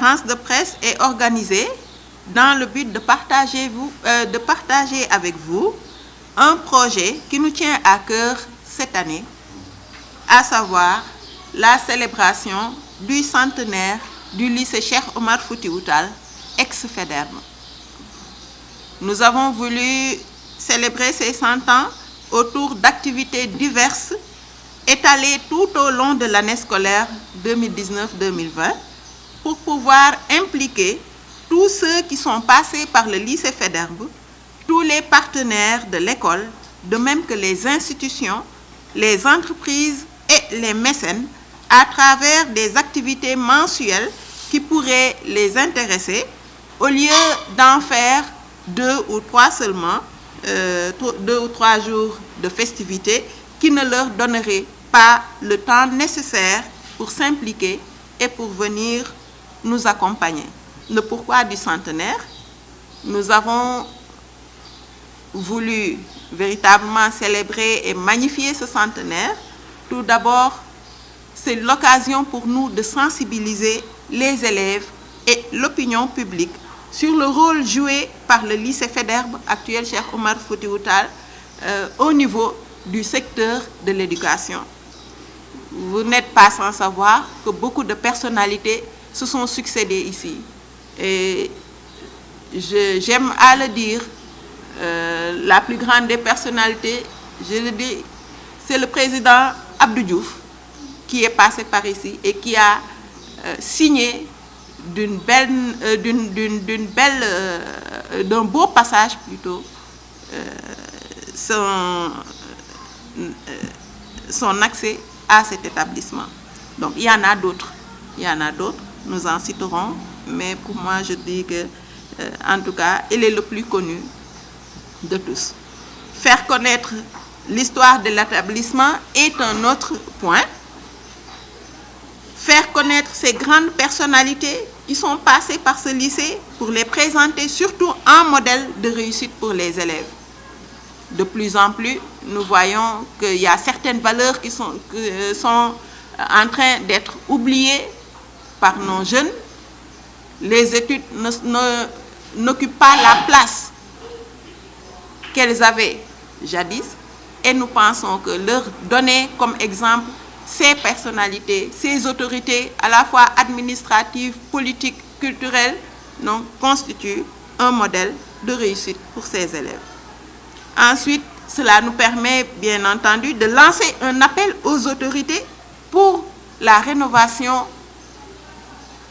conférence de presse est organisée dans le but de partager avec vous un projet qui nous tient à cœur cette année, à savoir la célébration du centenaire du lycée Cheikh Omar Foutiyou Tall, ex-Faidherbe. Nous avons voulu célébrer ces 100 ans autour d'activités diverses étalées tout au long de l'année scolaire 2019-2020 pour pouvoir impliquer tous ceux qui sont passés par le lycée Faidherbe, tous les partenaires de l'école, de même que les institutions, les entreprises et les mécènes, à travers des activités mensuelles qui pourraient les intéresser, au lieu d'en faire 2 ou 3 seulement, 2 ou 3 jours de festivités qui ne leur donneraient pas le temps nécessaire pour s'impliquer et pour venir nous accompagner. Le pourquoi du centenaire, nous avons voulu véritablement célébrer et magnifier ce centenaire. Tout d'abord, c'est l'occasion pour nous de sensibiliser les élèves et l'opinion publique sur le rôle joué par le lycée Faidherbe, actuel Cheikh Omar Foutiyou Tall, au niveau du secteur de l'éducation. Vous n'êtes pas sans savoir que beaucoup de personnalités se sont succédées ici. Et j'aime à le dire, la plus grande des personnalités, je le dis, c'est le président Abdou Diouf qui est passé par ici et qui a signé d'un beau passage plutôt son accès à cet établissement. Donc il y en a d'autres, nous en citerons, mais pour moi je dis que en tout cas il est le plus connu de tous. Faire connaître l'histoire de l'établissement est un autre point. Faire connaître ces grandes personnalités qui sont passées par ce lycée pour les présenter surtout en modèle de réussite pour les élèves. De plus en plus, nous voyons qu'il y a certaines valeurs qui sont en train d'être oubliées par nos jeunes. Les études n'occupent pas la place qu'elles avaient jadis et nous pensons que leur donner comme exemple ces personnalités, ces autorités à la fois administratives, politiques, culturelles, donc, constituent un modèle de réussite pour ces élèves. Ensuite, cela nous permet bien entendu de lancer un appel aux autorités pour la rénovation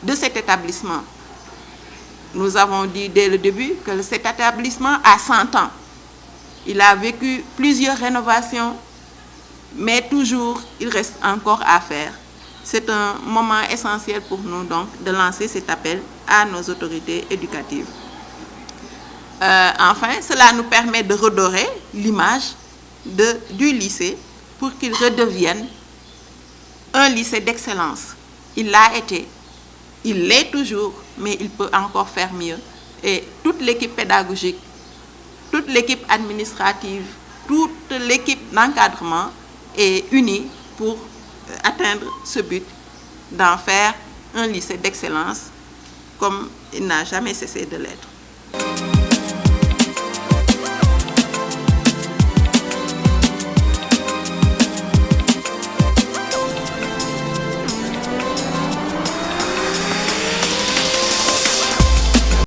de cet établissement. Nous avons dit dès le début que cet établissement a 100 ans. Il a vécu plusieurs rénovations, mais toujours, il reste encore à faire. C'est un moment essentiel pour nous, donc, de lancer cet appel à nos autorités éducatives. Enfin, cela nous permet de redorer l'image du lycée pour qu'il redevienne un lycée d'excellence. Il l'a été, il l'est toujours, mais il peut encore faire mieux. Et toute l'équipe pédagogique, toute l'équipe administrative, toute l'équipe d'encadrement est unie pour atteindre ce but d'en faire un lycée d'excellence comme il n'a jamais cessé de l'être.